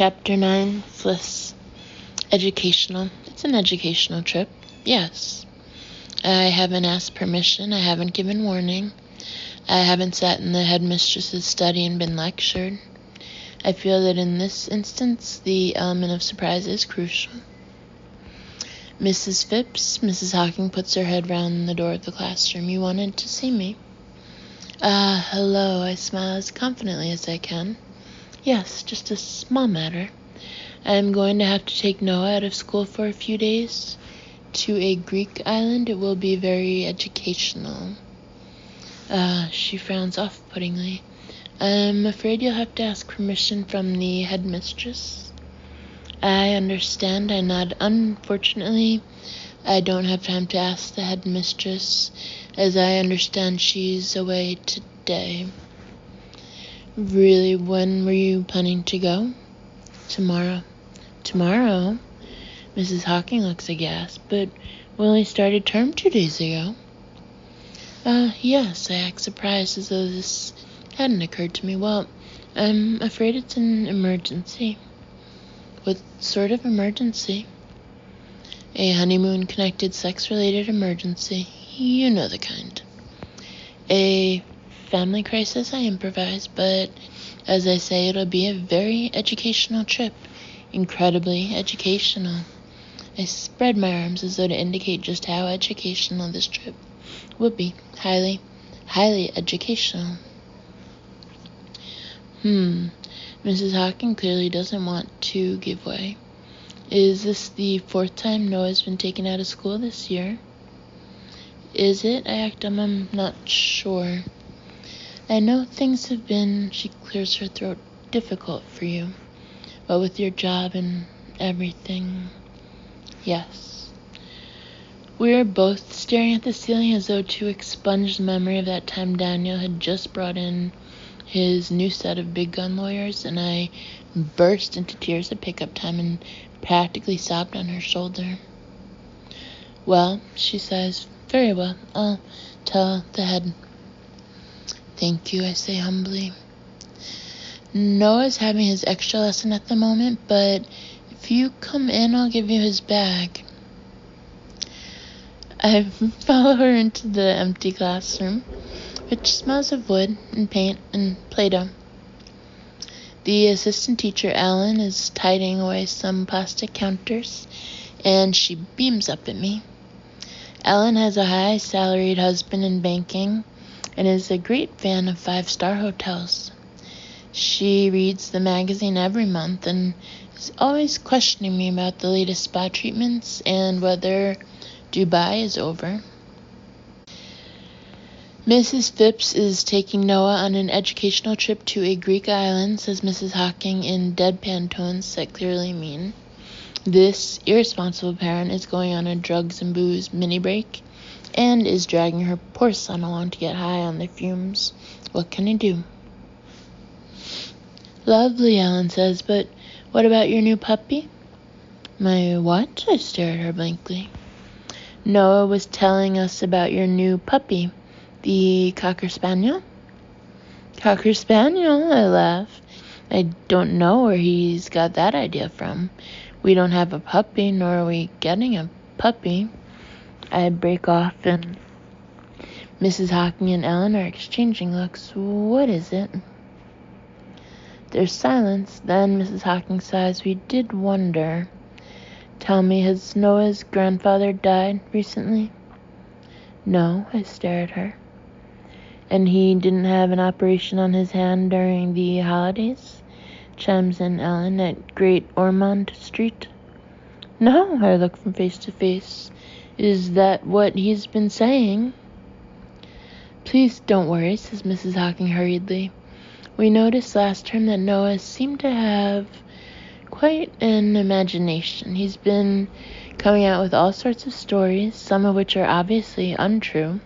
Chapter 9, Fliss. Educational. It's an educational trip. Yes. I haven't asked permission. I haven't given warning. I haven't sat in the headmistress's study and been lectured. I feel that in this instance, the element of surprise is crucial. Mrs. Phipps, Mrs. Hawking puts her head round the door of the classroom. You wanted to see me. Hello. I smile as confidently as I can. Yes, just a small matter. I am going to have to take Noah out of school for a few days to a Greek island. It will be very educational. She frowns off-puttingly. I'm afraid you'll have to ask permission from the headmistress. I understand. I nod. Unfortunately, I don't have time to ask the headmistress, as I understand she's away today. Really, when were you planning to go? Tomorrow. Tomorrow? Mrs. Hawking looks aghast. But we only started term 2 days ago. Yes, I act surprised as though this hadn't occurred to me. Well, I'm afraid it's an emergency. What sort of emergency? A honeymoon-connected sex-related emergency. You know the kind. A family crisis, I improvise, but as I say, it'll be a very educational trip. Incredibly educational. I spread my arms as though to indicate just how educational this trip would be. Highly, highly educational. Mrs. Hawking clearly doesn't want to give way. Is this the 4th time Noah's been taken out of school this year? Is it? I act I'm not sure. I know things have been, she clears her throat, difficult for you. But with your job and everything, yes. We're both staring at the ceiling as though to expunge the memory of that time Daniel had just brought in his new set of big gun lawyers, and I burst into tears at pickup time and practically sobbed on her shoulder. Well, she says, very well, I'll tell the head. Thank you, I say humbly. Noah's having his extra lesson at the moment, but if you come in, I'll give you his bag. I follow her into the empty classroom, which smells of wood and paint and Play-Doh. The assistant teacher, Ellen, is tidying away some plastic counters, and she beams up at me. Ellen has a high-salaried husband in banking and is a great fan of 5-star hotels. She reads the magazine every month and is always questioning me about the latest spa treatments and whether Dubai is over. Mrs. Phipps is taking Noah on an educational trip to a Greek island, says Mrs. Hawking in deadpan tones that clearly mean this irresponsible parent is going on a drugs and booze mini break and is dragging her poor son along to get high on the fumes. What can I do? Lovely, Ellen says, but what about your new puppy? My what? I stare at her blankly. Noah was telling us about your new puppy, the Cocker Spaniel. Cocker Spaniel, I laugh. I don't know where he's got that idea from. We don't have a puppy, nor are we getting a puppy. I break off, and Mrs. Hawking and Ellen are exchanging looks. What is it? There's silence. Then Mrs. Hawking sighs. We did wonder. Tell me, has Noah's grandfather died recently? No, I stare at her. And he didn't have an operation on his hand during the holidays? Chimes in Ellen at Great Ormond Street. No, I look from face to face. Is that what he's been saying? Please don't worry, says Mrs. Hawking hurriedly. We noticed last term that Noah seemed to have quite an imagination. He's been coming out with all sorts of stories, some of which are obviously untrue.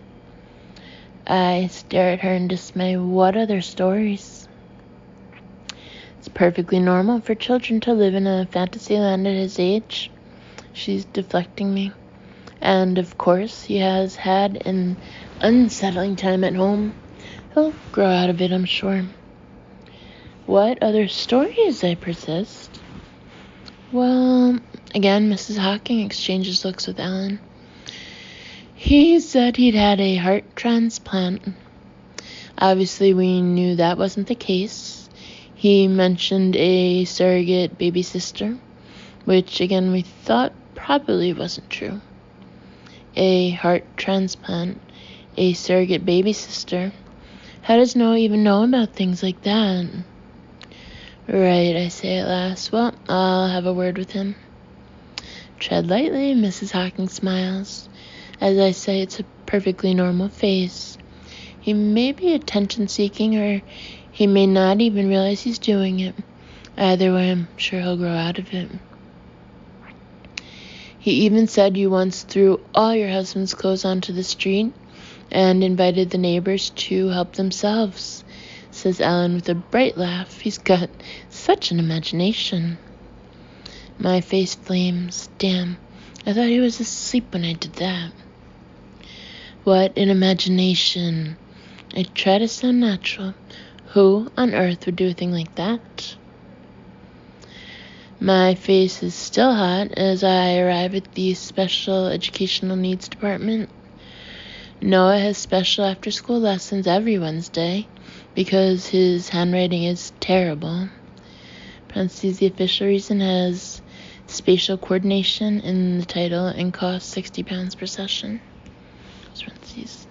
I stare at her in dismay. What other stories? It's perfectly normal for children to live in a fantasy land at his age. She's deflecting me. And, of course, he has had an unsettling time at home. He'll grow out of it, I'm sure. What other stories? I persist. Well, again, Mrs. Hawking exchanges looks with Ellen. He said he'd had a heart transplant. Obviously, we knew that wasn't the case. He mentioned a surrogate baby sister, which, again, we thought probably wasn't true. A heart transplant, a surrogate baby sister. How does Noah even know about things like that? Right, I say at last. Well, I'll have a word with him. Tread lightly, Mrs. Hawking smiles. As I say, it's a perfectly normal phase. He may be attention-seeking, or he may not even realize he's doing it. Either way, I'm sure he'll grow out of it. He even said you once threw all your husband's clothes onto the street and invited the neighbors to help themselves, says Ellen with a bright laugh. He's got such an imagination. My face flames. Damn, I thought he was asleep when I did that. What an imagination. I try to sound natural. Who on earth would do a thing like that? My face is still hot as I arrive at the special educational needs department. Noah has special after-school lessons every Wednesday because his handwriting is terrible. Parentheses, the official reason has spatial coordination in the title and costs £60 per session. Parentheses.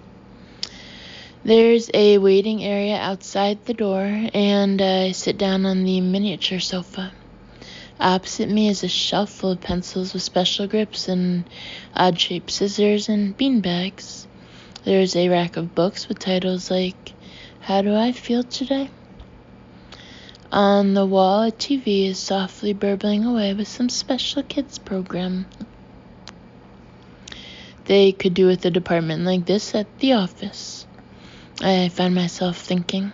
There's a waiting area outside the door, and I sit down on the miniature sofa. Opposite me is a shelf full of pencils with special grips and odd-shaped scissors and beanbags. There's a rack of books with titles like, How Do I Feel Today? On the wall, a TV is softly burbling away with some special kids program. They could do with a department like this at the office. I find myself thinking,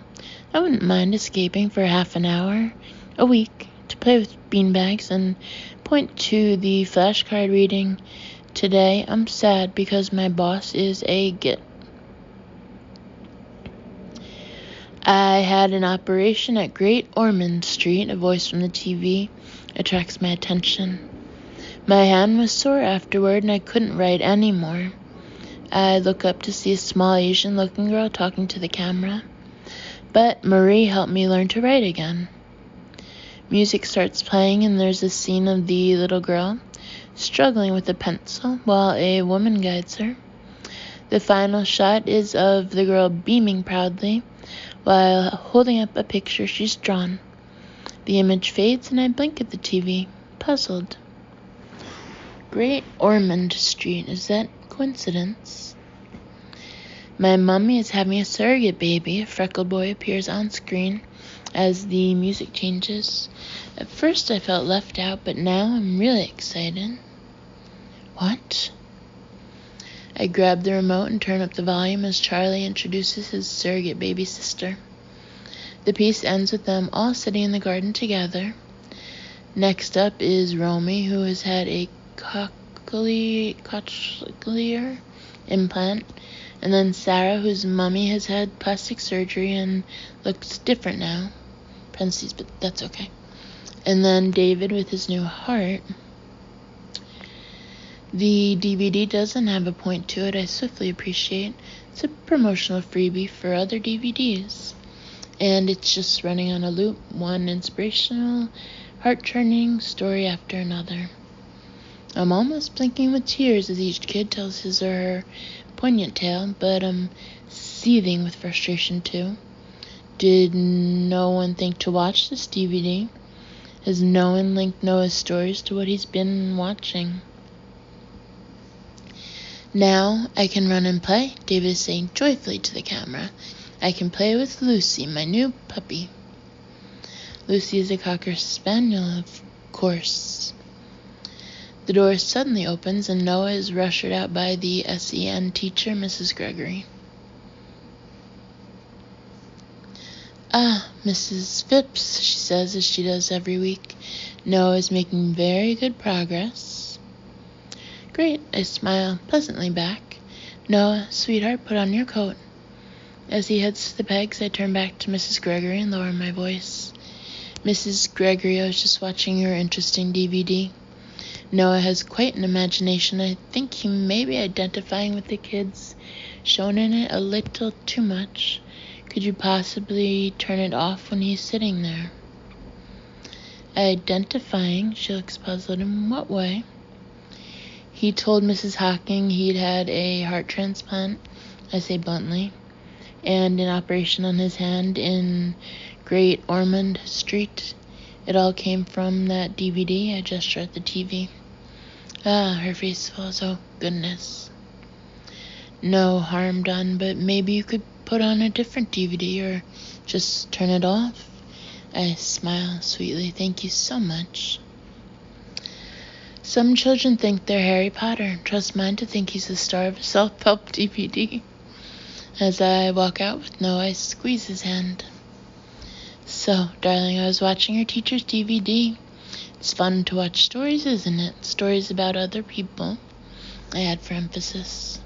I wouldn't mind escaping for half an hour a week to play with beanbags and point to the flashcard reading, Today I'm sad because my boss is a git. I had an operation at Great Ormond Street. A voice from the TV attracts my attention. My hand was sore afterward and I couldn't write anymore. I look up to see a small Asian-looking girl talking to the camera. But Marie helped me learn to write again. Music starts playing and there's a scene of the little girl struggling with a pencil while a woman guides her. The final shot is of the girl beaming proudly while holding up a picture she's drawn. The image fades and I blink at the TV, puzzled. Great Ormond Street, is that coincidence? My mummy is having a surrogate baby. A freckled boy appears on screen as the music changes. At first I felt left out, but now I'm really excited. What? I grab the remote and turn up the volume as Charlie introduces his surrogate baby sister. The piece ends with them all sitting in the garden together. Next up is Romy, who has had a cochlear implant, and then Sarah, whose mummy has had plastic surgery and looks different now. Parentheses, but that's okay. And then David with his new heart. The DVD doesn't have a point to it, I swiftly appreciate. It's a promotional freebie for other DVDs. And it's just running on a loop, one inspirational, heart-churning story after another. I'm almost blinking with tears as each kid tells his or her poignant tale, but I'm seething with frustration too. Did no one think to watch this DVD? Has no one linked Noah's stories to what he's been watching? Now I can run and play, David is saying joyfully to the camera. I can play with Lucy, my new puppy. Lucy is a Cocker Spaniel, of course. The door suddenly opens and Noah is ushered out by the SEN teacher, Mrs. Gregory. Ah, Mrs. Phipps, she says as she does every week. Noah is making very good progress. Great, I smile pleasantly back. Noah, sweetheart, put on your coat. As he heads to the pegs, I turn back to Mrs. Gregory and lower my voice. Mrs. Gregory, I was just watching your interesting DVD. Noah has quite an imagination. I think he may be identifying with the kids shown in it a little too much. Could you possibly turn it off when he's sitting there? Identifying? She looks puzzled. In what way? He told Mrs. Hocking he'd had a heart transplant, I say bluntly, and an operation on his hand in Great Ormond Street. It all came from that DVD. I gesture at the TV. Ah, her face falls. Oh, goodness. No harm done, but maybe you could put on a different DVD or just turn it off. I smile sweetly. Thank you so much. Some children think they're Harry Potter. Trust mine to think he's the star of a self-help DVD. As I walk out with Noah, I squeeze his hand. So, darling, I was watching your teacher's DVD. It's fun to watch stories, isn't it? Stories about other people, I add for emphasis.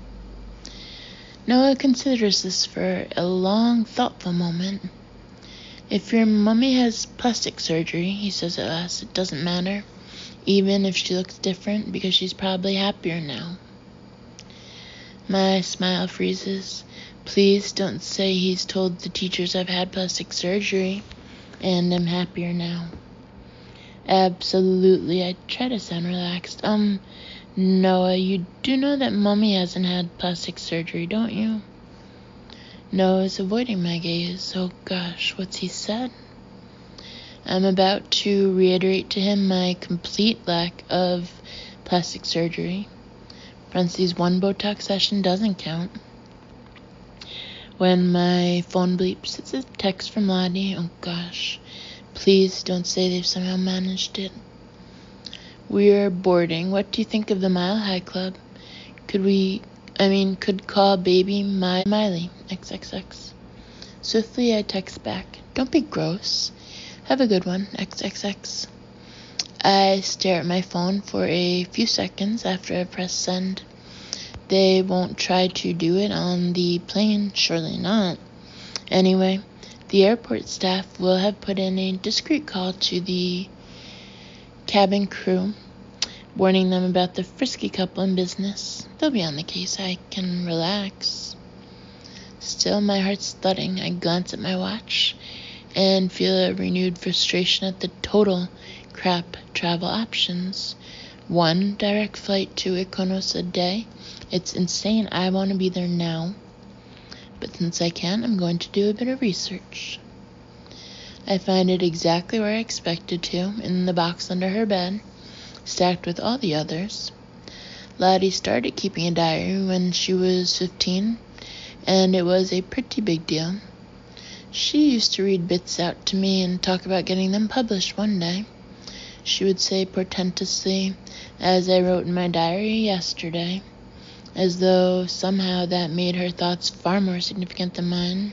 Noah considers this for a long, thoughtful moment. If your mummy has plastic surgery, he says at last, it doesn't matter, even if she looks different, because she's probably happier now. My smile freezes. Please don't say he's told the teachers I've had plastic surgery and I'm happier now. Absolutely, I try to sound relaxed. Noah, you do know that Mummy hasn't had plastic surgery, don't you? Noah's avoiding my gaze. Oh gosh, what's he said? I'm about to reiterate to him my complete lack of plastic surgery. Francie's one Botox session doesn't count. When my phone bleeps, it's a text from Lottie. Oh gosh, please don't say they've somehow managed it. We're boarding. What do you think of the Mile High Club? Could call baby Miley, XXX. Swiftly I text back, don't be gross. Have a good one, XXX. I stare at my phone for a few seconds after I press send. They won't try to do it on the plane, surely not. Anyway, the airport staff will have put in a discreet call to the cabin crew, warning them about the frisky couple in business. They'll be on the case. I can relax. Still, my heart's thudding. I glance at my watch and feel a renewed frustration at the total crap travel options. 1 direct flight to Mykonos a day. It's insane. I want to be there now. But since I can't, I'm going to do a bit of research. I find it exactly where I expected to, in the box under her bed, stacked with all the others. Lottie started keeping a diary when she was 15, and it was a pretty big deal. She used to read bits out to me and talk about getting them published one day. She would say portentously, as I wrote in my diary yesterday, as though somehow that made her thoughts far more significant than mine.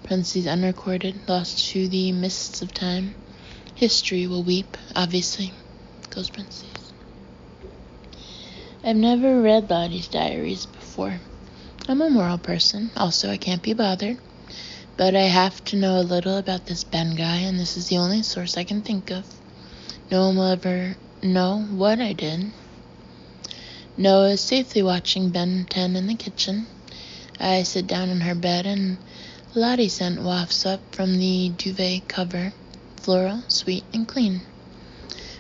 Parentheses unrecorded, lost to the mists of time. History will weep, obviously. Close parentheses. I've never read Lottie's diaries before. I'm a moral person, also I can't be bothered. But I have to know a little about this Ben guy, and this is the only source I can think of. No one will ever know what I did. Noah is safely watching Ben 10 in the kitchen. I sit down in her bed, and Lottie scent wafts up from the duvet cover, floral, sweet, and clean.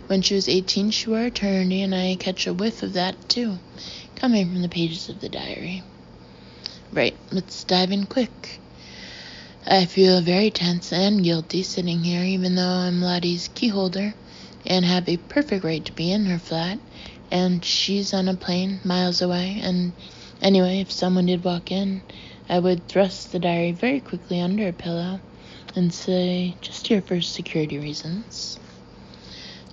When she was 18, she wore eternity, and I catch a whiff of that, too, coming from the pages of the diary. Right, let's dive in quick. I feel very tense and guilty sitting here, even though I'm Lottie's key holder and have a perfect right to be in her flat, and she's on a plane miles away, and anyway, if someone did walk in, I would thrust the diary very quickly under a pillow and say, just here for security reasons.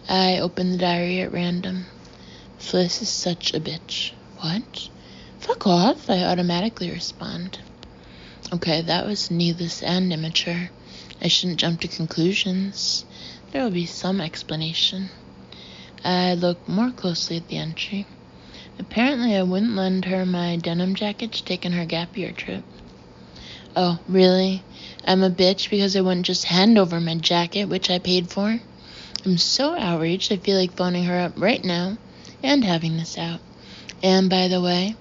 I open the diary at random. Fliss is such a bitch. What? Fuck off, I automatically respond. Okay, that was needless and immature. I shouldn't jump to conclusions. There will be some explanation. I look more closely at the entry. Apparently I wouldn't lend her my denim jacket to take on her gap year trip. Oh, really? I'm a bitch because I wouldn't just hand over my jacket, which I paid for. I'm so outraged I feel like phoning her up right now and having this out. And by the way,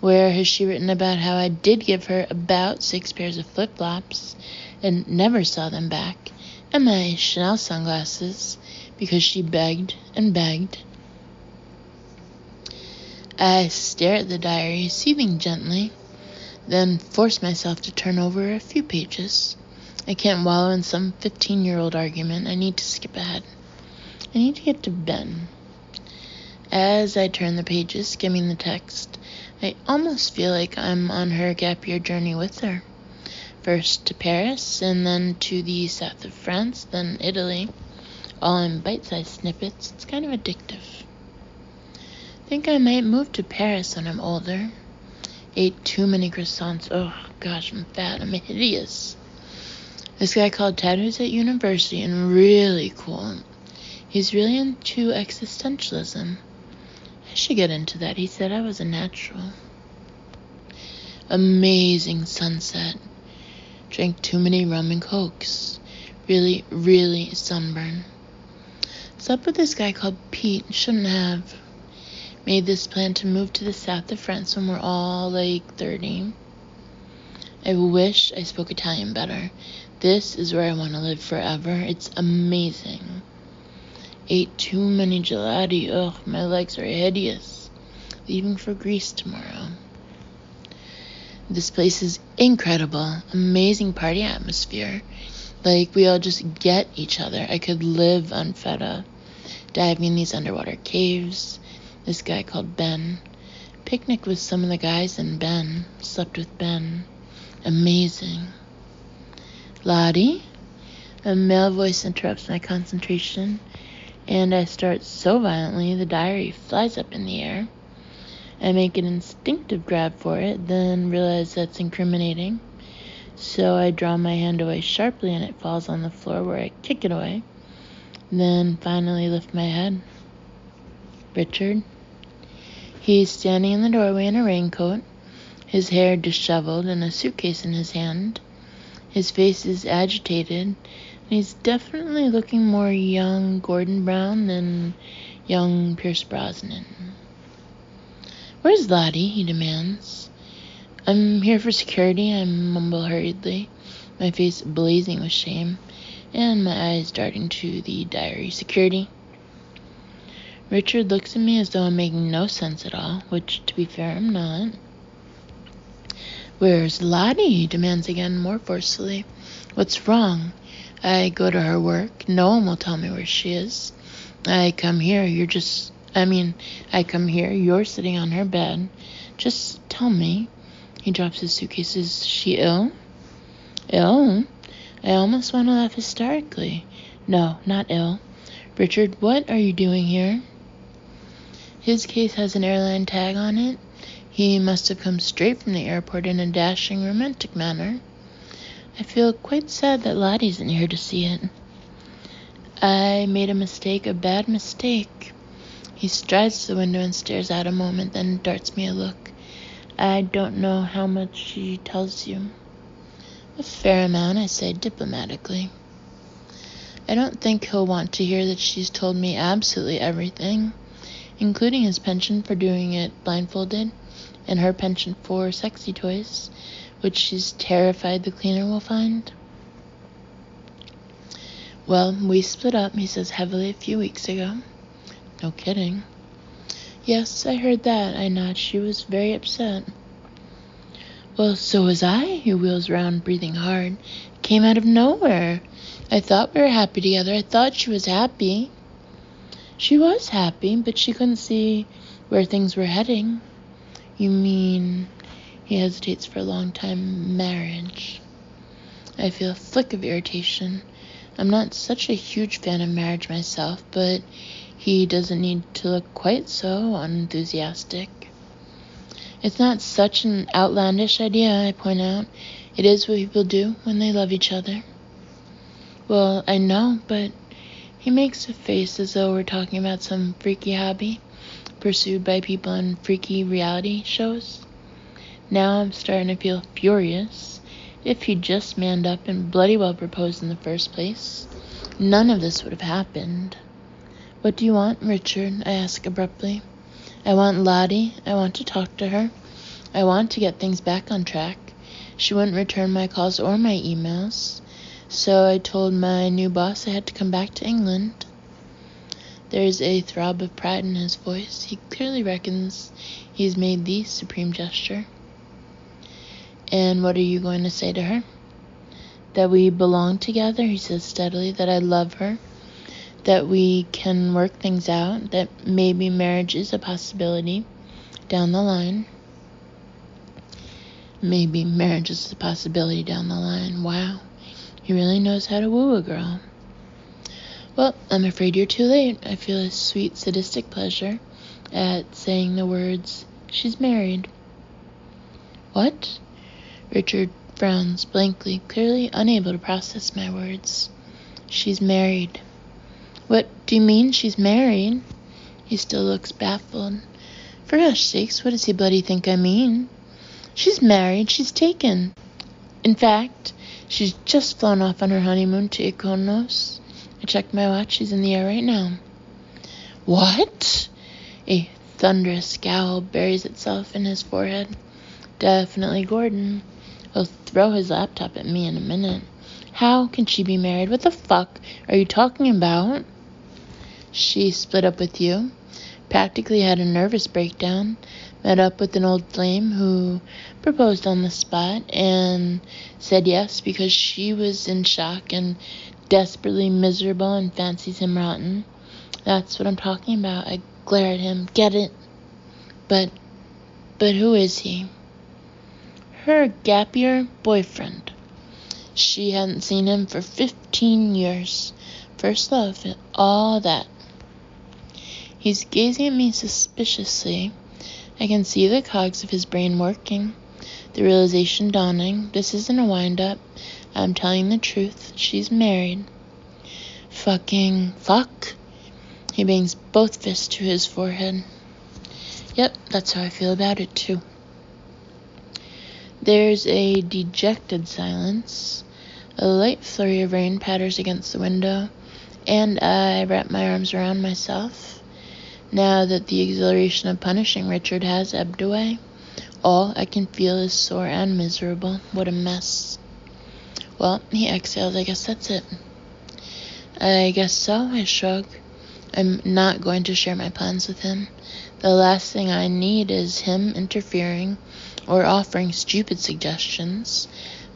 where has she written about how I did give her about 6 pairs of flip-flops and never saw them back, and my Chanel sunglasses, because she begged and begged? I stare at the diary, seething gently, then force myself to turn over a few pages. I can't wallow in some 15-year-old argument. I need to skip ahead. I need to get to Ben. As I turn the pages, skimming the text, I almost feel like I'm on her gap year journey with her. First to Paris, and then to the south of France, then Italy, all in bite-sized snippets. It's kind of addictive. I think I might move to Paris when I'm older. Ate too many croissants. Oh gosh, I'm fat. I'm hideous. This guy called tattoos at university and really cool. He's really into existentialism. I should get into that. He said I was a natural. Amazing sunset. Drank too many rum and cokes. Really, really sunburn. Slept with this guy called Pete. Shouldn't have. Made this plan to move to the south of France when we're all like 30. I wish I spoke Italian better. This is where I want to live forever. It's amazing. Ate too many gelati. Ugh, my legs are hideous. Leaving for Greece tomorrow. This place is incredible. Amazing party atmosphere. Like we all just get each other. I could live on feta. Diving in these underwater caves. This guy called Ben. Picnic with some of the guys and Ben. Slept with Ben. Amazing. Lottie? A male voice interrupts my concentration, and I start so violently the diary flies up in the air. I make an instinctive grab for it, then realize that's incriminating. So I draw my hand away sharply and it falls on the floor where I kick it away. Then finally lift my head. Richard. He's standing in the doorway in a raincoat, his hair disheveled and a suitcase in his hand. His face is agitated, and he's definitely looking more young Gordon Brown than young Pierce Brosnan. Where's Lottie? He demands. I'm here for security, I mumble hurriedly, my face blazing with shame, and my eyes darting to the diary. Security. Richard looks at me as though I'm making no sense at all, which, to be fair, I'm not. Where's Lottie? He demands again, more forcefully. What's wrong? I go to her work. No one will tell me where she is. I come here, you're sitting on her bed. Just tell me. He drops his suitcase. Is she ill? Ill? I almost want to laugh hysterically. No, not ill. Richard, what are you doing here? His case has an airline tag on it. He must have come straight from the airport in a dashing, romantic manner. I feel quite sad that Lottie isn't here to see it. I made a mistake, a bad mistake. He strides to the window and stares out a moment, then darts me a look. I don't know how much she tells you. A fair amount, I say diplomatically. I don't think he'll want to hear that she's told me absolutely everything, including his penchant for doing it blindfolded, and her penchant for sexy toys, which she's terrified the cleaner will find. Well, we split up, he says heavily, a few weeks ago. No kidding. Yes, I heard that, I nod. She was very upset. Well, so was I, he wheels around, breathing hard. It came out of nowhere. I thought we were happy together. I thought she was happy. She was happy, but she couldn't see where things were heading. You mean, he hesitates for a long time, marriage. I feel a flick of irritation. I'm not such a huge fan of marriage myself, but he doesn't need to look quite so unenthusiastic. It's not such an outlandish idea, I point out. It is what people do when they love each other. Well, I know, but he makes a face as though we're talking about some freaky hobby pursued by people on freaky reality shows. Now I'm starting to feel furious, If he'd just manned up and bloody well proposed in the first place, none of this would have happened. What do you want, Richard? I asked abruptly. I want Lottie. I want to talk to her. I want to get things back on track. She wouldn't return my calls or my emails, so I told my new boss I had to come back to England. There's a throb of pride in his voice. He clearly reckons he's made the supreme gesture. And what are you going to say to her? That we belong together, he says steadily, that I love her, that we can work things out, that maybe marriage is a possibility down the line. Maybe marriage is a possibility down the line. Wow, he really knows how to woo a girl. Well, I'm afraid you're too late. I feel a sweet sadistic pleasure at saying the words, she's married. What? Richard frowns blankly, clearly unable to process my words. She's married. What do you mean she's married? He still looks baffled. For gosh sakes, what does he bloody think I mean? She's married. She's taken. In fact, she's just flown off on her honeymoon to Mykonos. I checked my watch. She's in the air right now. What? A thunderous scowl buries itself in his forehead. Definitely Gordon. He'll throw his laptop at me in a minute. How can she be married? What the fuck are you talking about? She split up with you. Practically had a nervous breakdown. Met up with an old flame who proposed on the spot and said yes because she was in shock and desperately miserable and fancies him rotten. That's what I'm talking about. I glare at him. Get it? But who is he? Her gap year boyfriend. She hadn't seen him for 15 years. First love, all that. He's gazing at me suspiciously. I can see the cogs of his brain working. The realization dawning. This isn't a wind-up. I'm telling the truth. She's married. Fucking fuck. He bangs both fists to his forehead. Yep, that's how I feel about it, too. There's a dejected silence. A light flurry of rain patters against the window, and I wrap my arms around myself. Now that the exhilaration of punishing Richard has ebbed away, all I can feel is sore and miserable. What a mess. Well, he exhales. I guess that's it. I guess so, I shrug. I'm not going to share my plans with him. The last thing I need is him interfering or offering stupid suggestions.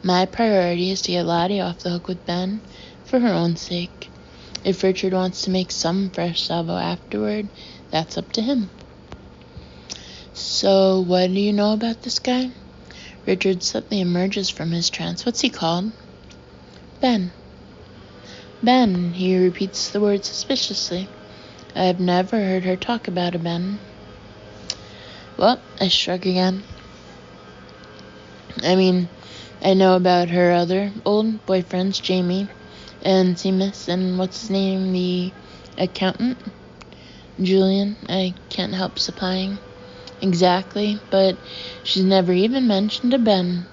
My priority is to get Lottie off the hook with Ben for her own sake. If Richard wants to make some fresh salvo afterward, that's up to him. So, what do you know about this guy? Richard suddenly emerges from his trance. What's he called? Ben. Ben, he repeats the word suspiciously. I've never heard her talk about a Ben. Well, I shrug again. I know about her other old boyfriends, Jamie and Seamus, and what's his name, the accountant? Julian, I can't help supplying. Exactly, but she's never even mentioned a Ben.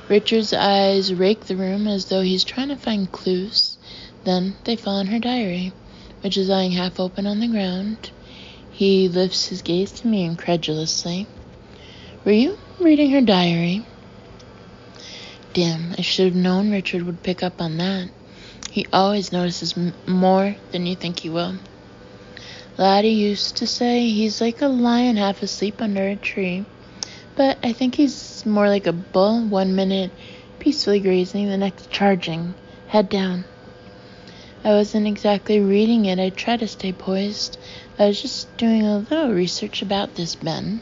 Richard's eyes rake the room as though he's trying to find clues. Then they fall on her diary, which is lying half open on the ground. He lifts his gaze to me incredulously. Were you reading her diary? Damn, I should have known Richard would pick up on that. He always notices more than you think he will. Lottie used to say he's like a lion half asleep under a tree, but I think he's more like a bull, 1 minute peacefully grazing, the next charging, head down. I wasn't exactly reading it. I tried to stay poised. I was just doing a little research about this Ben.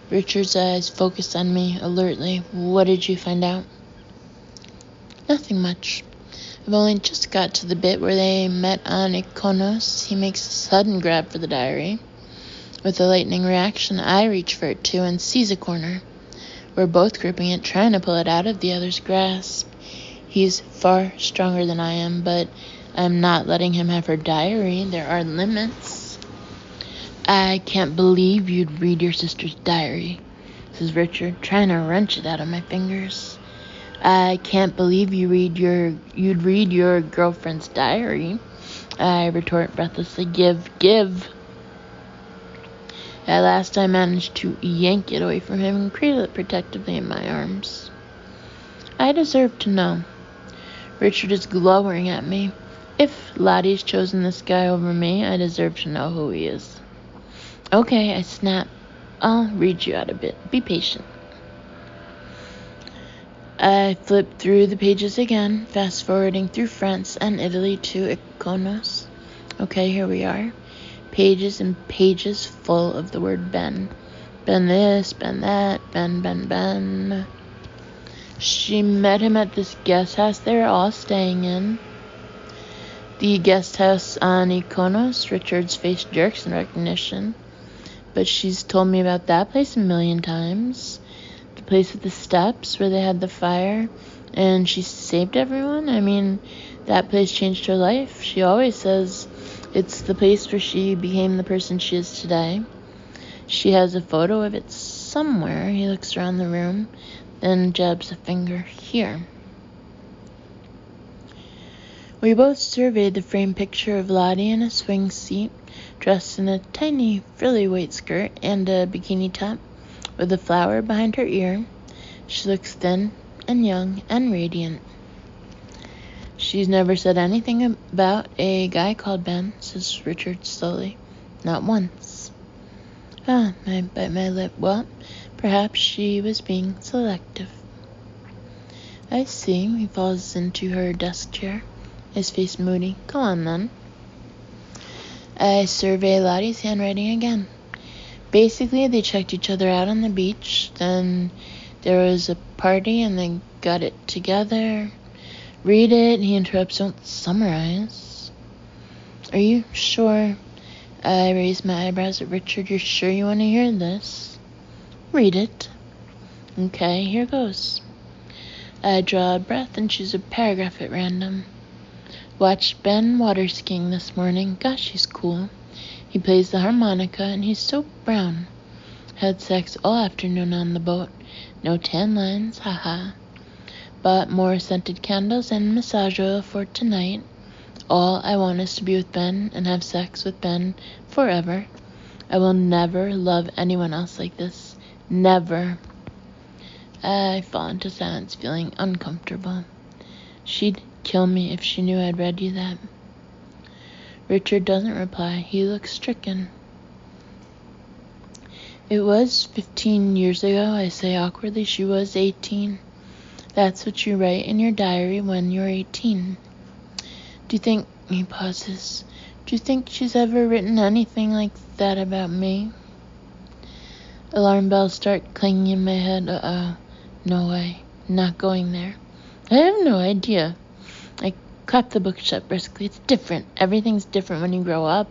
Richard's eyes focused on me alertly. What did you find out? Nothing much. I've only just got to the bit where they met on Mykonos. He makes a sudden grab for the diary. With a lightning reaction, I reach for it too and seize a corner. We're both gripping it, trying to pull it out of the other's grasp. He's far stronger than I am, but I'm not letting him have her diary. There are limits. I can't believe you'd read your sister's diary. says Richard, trying to wrench it out of my fingers. I can't believe you'd read your girlfriend's diary, I retort breathlessly. Give. At last I managed to yank it away from him and cradle it protectively in my arms. I deserve to know. Richard is glowering at me. If Lottie's chosen this guy over me, I deserve to know who he is. Okay, I snap. I'll read you out a bit. Be patient. I flip through the pages again, fast-forwarding through France and Italy to Iconos. Okay, here we are. Pages and pages full of the word Ben. Ben this, Ben that, Ben. She met him at this guest house they were all staying in. The guest house on Iconos. Richard's face jerks in recognition. But she's told me about that place a million times. The place with the steps where they had the fire and she saved everyone. I mean, that place changed her life. She always says it's the place where she became the person she is today. She has a photo of it somewhere. He looks around the room, then jabs a finger here. We both surveyed the framed picture of Lottie in a swing seat, dressed in a tiny, frilly white skirt and a bikini top with a flower behind her ear. She looks thin and young and radiant. She's never said anything about a guy called Ben, says Richard slowly. Not once. I bite my lip. Well, perhaps she was being selective. I see. He falls into her desk chair, his face moody. Go on, then. I survey Lottie's handwriting again. Basically, they checked each other out on the beach. Then there was a party and they got it together. Read it, he interrupts. Don't summarize. Are you sure? I raise my eyebrows at Richard. You're sure you want to hear this? Read it. Okay, here goes. I draw a breath and choose a paragraph at random. Watched Ben water skiing this morning. Gosh, he's cool. He plays the harmonica and he's so brown. Had sex all afternoon on the boat. No tan lines, haha. Bought more scented candles and massage oil for tonight. All I want is to be with Ben and have sex with Ben forever. I will never love anyone else like this. Never. I fall into silence, feeling uncomfortable. She'd kill me if she knew I'd read you that. Richard doesn't reply. He looks stricken. It was 15 years ago, I say awkwardly. She was 18. That's what you write in your diary when you're 18. Do you think, he pauses, do you think she's ever written anything like that about me? Alarm bells start clanging in my head. Uh-oh. No way. Not going there. I have no idea. I clap the book shut briskly. It's different. Everything's different when you grow up.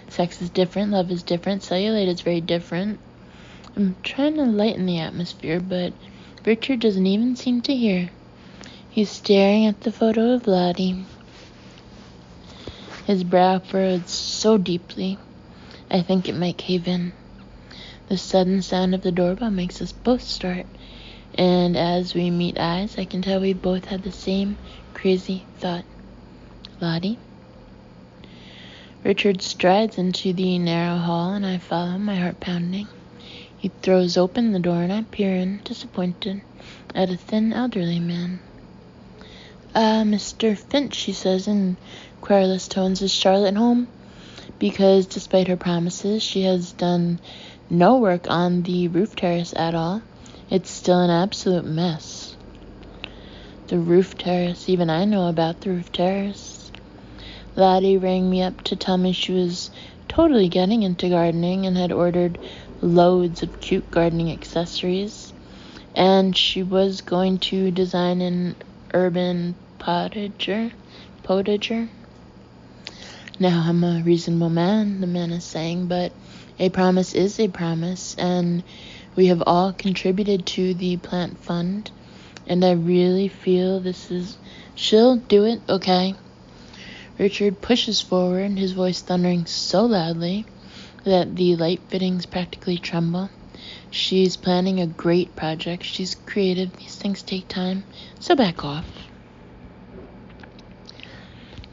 Sex is different. Love is different. Cellulite is very different. I'm trying to lighten the atmosphere, but Richard doesn't even seem to hear. He's staring at the photo of Lottie. His brow furrows so deeply, I think it might cave in. The sudden sound of the doorbell makes us both start, and as we meet eyes, I can tell we both had the same crazy thought. Lottie? Richard strides into the narrow hall, and I follow, my heart pounding. He throws open the door, and I peer in, disappointed, at a thin elderly man. Mr. Finch, she says in querulous tones, is Charlotte home? Because despite her promises, she has done no work on the roof terrace at all. It's still an absolute mess. The roof terrace, even I know about the roof terrace. Lottie rang me up to tell me she was totally getting into gardening and had ordered loads of cute gardening accessories, and she was going to design an urban potager. Now, I'm a reasonable man, the man is saying, but a promise is a promise, and we have all contributed to the plant fund, and I really feel she'll do it, okay? Richard pushes forward, his voice thundering so loudly that the light fittings practically tremble. She's planning a great project. She's creative. These things take time, so back off.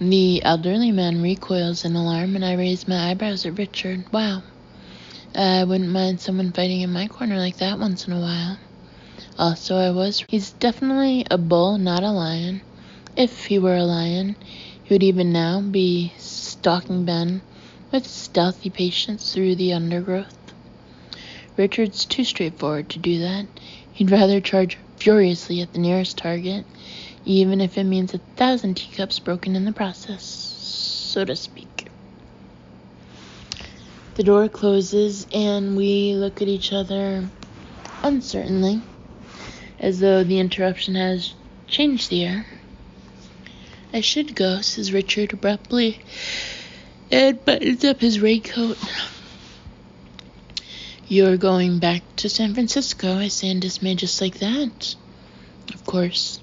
The elderly man recoils in alarm, and I raise my eyebrows at Richard. Wow. I wouldn't mind someone fighting in my corner like that once in a while. Also, he's definitely a bull, not a lion. If he were a lion, he would even now be stalking Ben with stealthy patience through the undergrowth. Richard's too straightforward to do that. He'd rather charge furiously at the nearest target, even if it means 1,000 teacups broken in the process, so to speak. The door closes, and we look at each other uncertainly, as though the interruption has changed the air. I should go, says Richard abruptly, and buttons up his raincoat. You're going back to San Francisco, I say in dismay, just like that. Of course.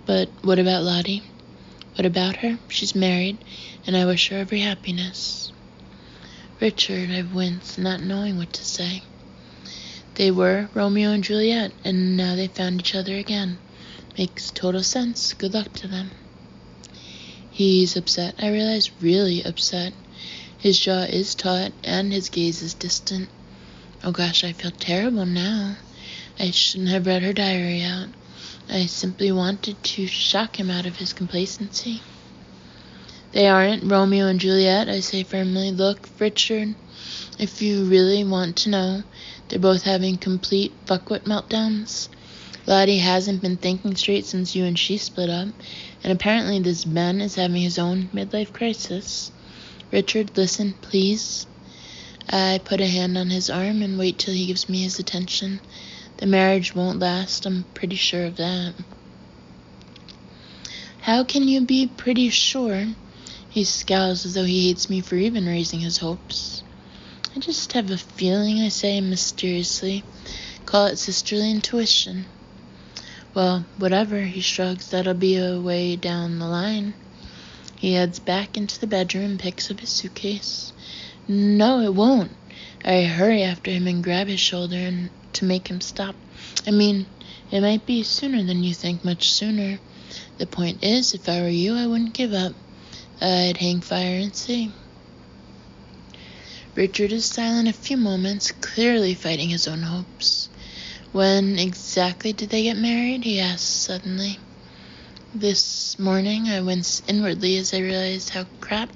But what about Lottie? What about her? She's married, and I wish her every happiness. Richard, I wince, not knowing what to say. They were Romeo and Juliet, and now they found each other again. Makes total sense. Good luck to them. He's upset, I realize, really upset. His jaw is taut, and his gaze is distant. Oh gosh, I feel terrible now. I shouldn't have read her diary out. I simply wanted to shock him out of his complacency. They aren't Romeo and Juliet, I say firmly. Look, Richard, if you really want to know, they're both having complete fuckwit meltdowns. Lottie hasn't been thinking straight since you and she split up, and apparently this Ben is having his own midlife crisis. Richard, listen, please. I put a hand on his arm and wait till he gives me his attention. The marriage won't last, I'm pretty sure of that. How can you be pretty sure? He scowls as though he hates me for even raising his hopes. I just have a feeling, I say mysteriously. Call it sisterly intuition. Well, whatever, he shrugs. That'll be a way down the line. He heads back into the bedroom and picks up his suitcase. No, it won't. I hurry after him and grab his shoulder and to make him stop. I mean, it might be sooner than you think, much sooner. The point is, if I were you, I wouldn't give up. I'd hang fire and see. Richard is silent a few moments, clearly fighting his own hopes. When exactly did they get married? He asks suddenly. This morning, I wince inwardly as I realized how crap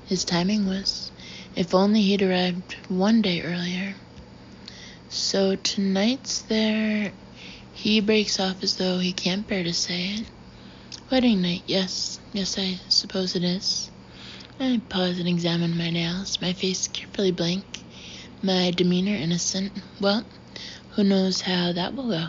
his timing was. If only he'd arrived one day earlier. So tonight's there. He breaks off as though he can't bear to say it. Wedding night, yes, I suppose it is. I pause and examine my nails, my face carefully blank, my demeanor innocent. Well, who knows how that will go.